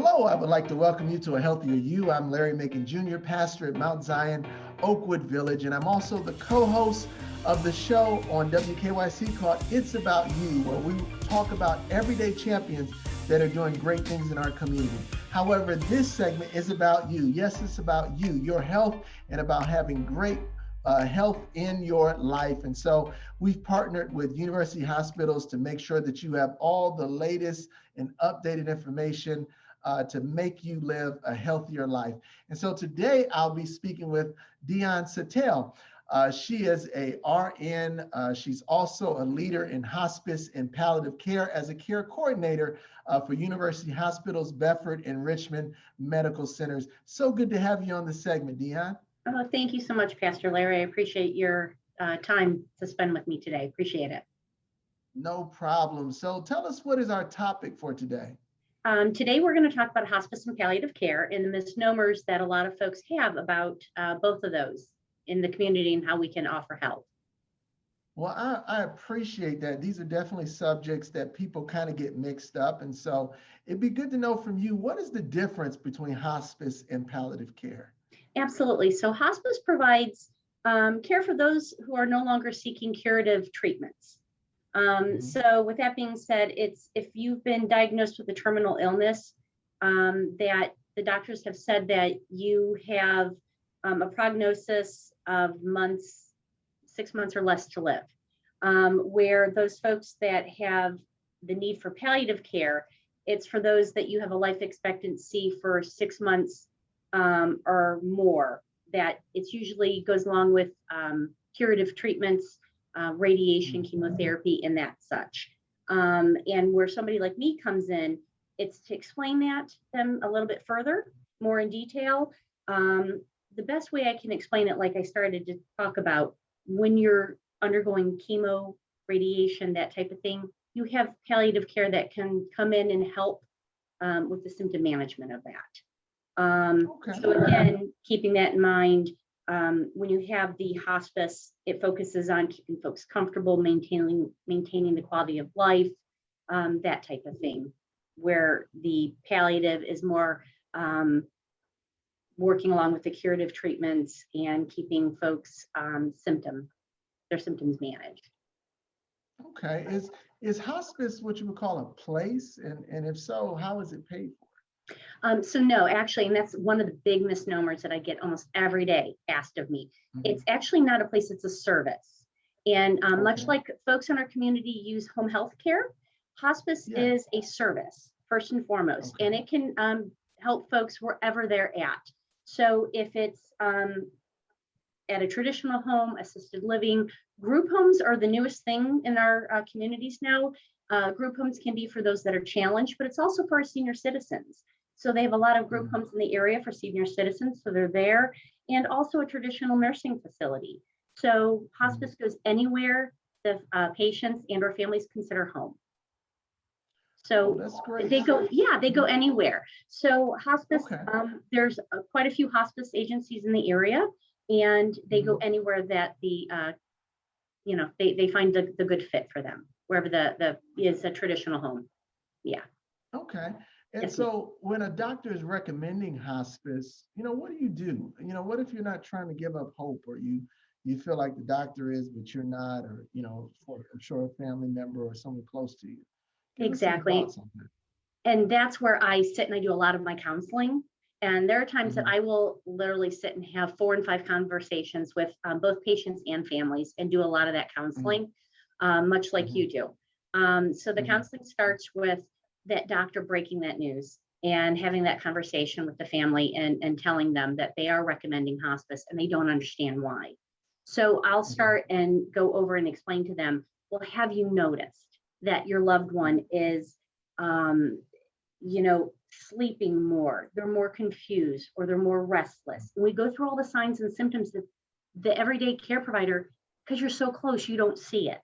Hello, I would like to welcome you to A Healthier You. I'm Larry Macon Jr., pastor at Mount Zion, Oakwood Village, and I'm also the co-host of the show on WKYC called It's About You, where we talk about everyday champions that are doing great things in our community. However, this segment is about you. Yes, it's about you, your health, and about having great health in your life. And so we've partnered with university hospitals to make sure that you have all the latest and updated information to make you live a healthier life. And so today I'll be speaking with Dionne Suttell. She is a RN. She's also a leader in hospice and palliative care as a care coordinator for University Hospitals, Bedford, and Richmond Medical Centers. So good to have you on the segment, Dionne. Oh, thank you so much, Pastor Larry. I appreciate your time to spend with me today. Appreciate it. No problem. So tell us, what is our topic for today? Today, we're going to talk about hospice and palliative care and the misnomers that a lot of folks have about both of those in the community and how we can offer help. Well, I appreciate that. These are definitely subjects that people kind of get mixed up. And so it'd be good to know from you, what is the difference between hospice and palliative care? Absolutely. So hospice provides care for those who are no longer seeking curative treatments. So with that being said, it's if you've been diagnosed with a terminal illness, that the doctors have said that you have a prognosis of months, 6 months or less to live, where those folks that have the need for palliative care, it's for those that you have a life expectancy for 6 months or more, that it's usually goes along with curative treatments, radiation, chemotherapy, and that such. And where somebody like me comes in, it's to explain that to them a little bit further, more in detail. The best way I can explain it, like I started to talk about, when you're undergoing chemo, radiation, that type of thing, you have palliative care that can come in and help with the symptom management of that. So again, keeping that in mind, when you have the hospice, it focuses on keeping folks comfortable, maintaining the quality of life, that type of thing, where the palliative is more working along with the curative treatments and keeping folks their symptoms managed. Okay, is hospice what you would call a place? And if so, how is it paid for? So no, actually, and that's one of the big misnomers that I get almost every day asked of me. It's actually not a place, it's a service. And much like folks in our community use home health care, hospice is a service, first and foremost, and it can help folks wherever they're at. So if it's at a traditional home, assisted living, group homes are the newest thing in our communities now. Group homes can be for those that are challenged, but it's also for our senior citizens. So they have a lot of group homes in the area for senior citizens, so they're there, and also a traditional nursing facility. So hospice goes anywhere the patients and or families consider home. So that's great. they go anywhere. So hospice, there's quite a few hospice agencies in the area, and they go anywhere that the they find the good fit for them, wherever the is a traditional home. Yeah. Okay. And so when a doctor is recommending hospice, what do you do? What if you're not trying to give up hope, or you feel like the doctor is, but you're not, or, I'm sure a family member or someone close to you. Exactly. And that's where I sit and I do a lot of my counseling. And there are times that I will literally sit and have 4 and 5 conversations with both patients and families and do a lot of that counseling, much like you do. So the counseling starts with that doctor breaking that news and having that conversation with the family and telling them that they are recommending hospice and they don't understand why. So I'll start and go over and explain to them, well, have you noticed that your loved one is, sleeping more, they're more confused, or they're more restless? And we go through all the signs and symptoms that the everyday care provider, because you're so close, you don't see it.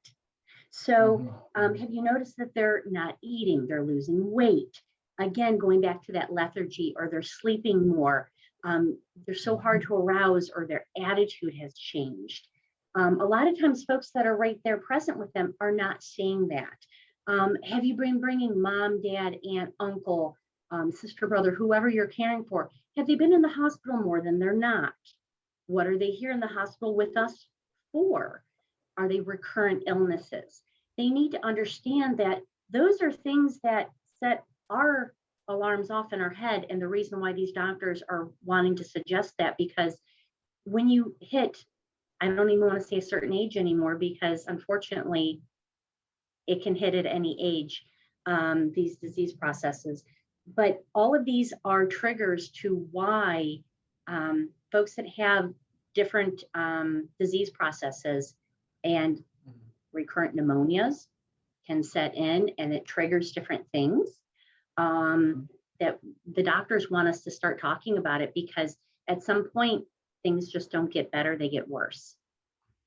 So have you noticed that they're not eating, they're losing weight? Again, going back to that lethargy, or they're sleeping more, they're so hard to arouse, or their attitude has changed. A lot of times folks that are right there present with them are not seeing that. Have you been bringing mom, dad, aunt, uncle, sister, brother, whoever you're caring for, have they been in the hospital more than they're not? What are they here in the hospital with us for? Are they recurrent illnesses? They need to understand that those are things that set our alarms off in our head. And the reason why these doctors are wanting to suggest that, because when you hit, I don't even want to say a certain age anymore, because unfortunately it can hit at any age, these disease processes. But all of these are triggers to why folks that have different disease processes and recurrent pneumonias can set in, and it triggers different things that the doctors want us to start talking about it, because at some point things just don't get better, they get worse.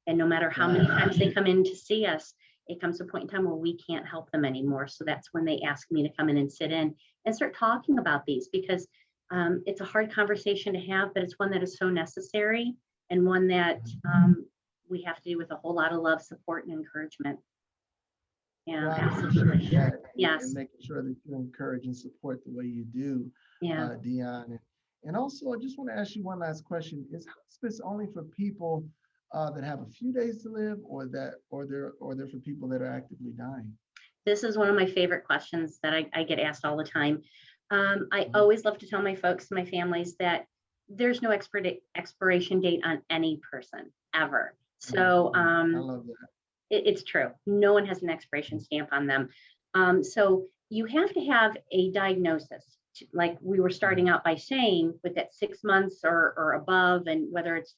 And no matter how many times they come in to see us, it comes to a point in time where we can't help them anymore. So that's when they ask me to come in and sit in and start talking about these, because it's a hard conversation to have, but it's one that is so necessary, and one that we have to do with a whole lot of love, support, and encouragement. Yeah, absolutely. Yes. And making sure that you encourage and support the way you do, Yeah. Dionne. And also, I just want to ask you one last question. Is hospice only for people that have a few days to live, or they're for people that are actively dying? This is one of my favorite questions that I get asked all the time. I always love to tell my folks, my families, that there's no expiration date on any person ever. So I love that. It's true. No one has an expiration stamp on them. So you have to have a diagnosis, like we were starting out by saying, with that 6 months or above, and whether it's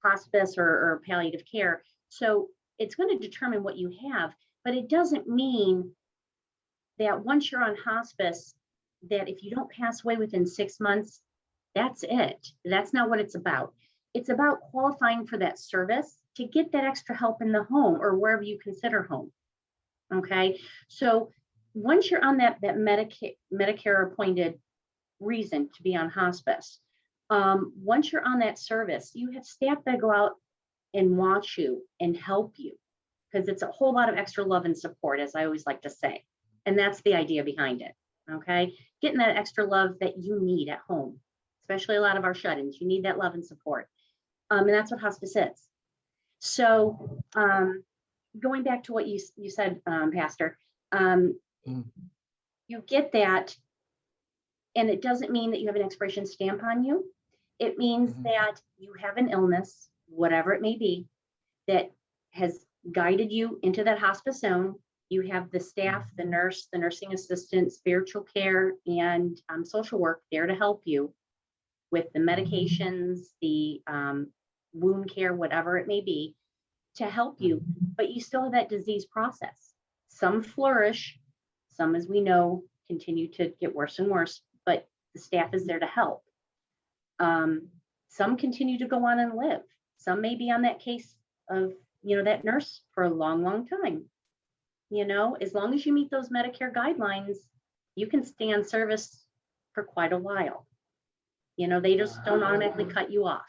hospice or palliative care. So it's going to determine what you have, but it doesn't mean that once you're on hospice, that if you don't pass away within 6 months, that's it. That's not what it's about. It's about qualifying for that service to get that extra help in the home or wherever you consider home. Okay. So once you're on that Medicare appointed reason to be on hospice, once you're on that service, you have staff that go out and watch you and help you, because it's a whole lot of extra love and support, as I always like to say. And that's the idea behind it. Okay. Getting that extra love that you need at home, especially a lot of our shut-ins, you need that love and support. And that's what hospice is. So going back to what you said, Pastor, you get that, and it doesn't mean that you have an expiration stamp on you. It means that you have an illness, whatever it may be, that has guided you into that hospice zone. You have the staff, the nurse, the nursing assistant, spiritual care, and social work there to help you with the medications, the wound care, whatever it may be, to help you. But you still have that disease process. Some flourish, some, as we know, continue to get worse and worse, but the staff is there to help. Some continue to go on and live. Some may be on that case of, that nurse for a long, long time. As long as you meet those Medicare guidelines, you can stay on service for quite a while. They just don't automatically cut you off.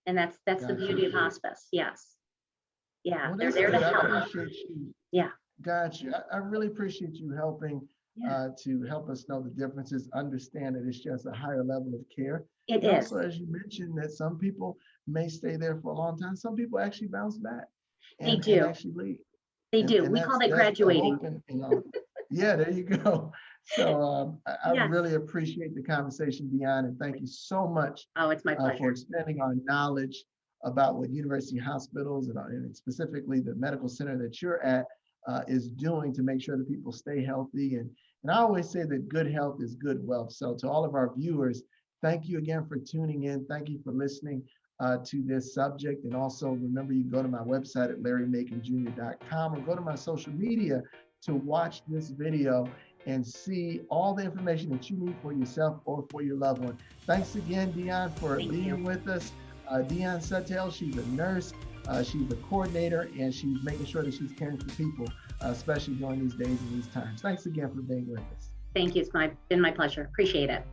And that's the beauty of hospice. Yes. Yeah. Well, they're there to help. I appreciate you. Yeah. Gotcha. I really appreciate you helping to help us know the differences, understand that it's just a higher level of care. It and is. Also, as you mentioned, that some people may stay there for a long time. Some people actually bounce back. They do. And actually leave. They do. We call that graduating. Yeah, there you go. So I really appreciate the conversation, Dionne, and thank you so much. Oh, it's my pleasure. For expanding our knowledge about what university hospitals and specifically the medical center that you're at is doing to make sure that people stay healthy. And I always say that good health is good wealth. So to all of our viewers, thank you again for tuning in. Thank you for listening to this subject. And also remember, you can go to my website at larrymaconjr.com or go to my social media to watch this video and see all the information that you need for yourself or for your loved one. Thanks again, Dionne, for being with us. Dionne Suttell, she's a nurse, she's a coordinator, and she's making sure that she's caring for people, especially during these days and these times. Thanks again for being with us. Thank you. It's been my pleasure. Appreciate it.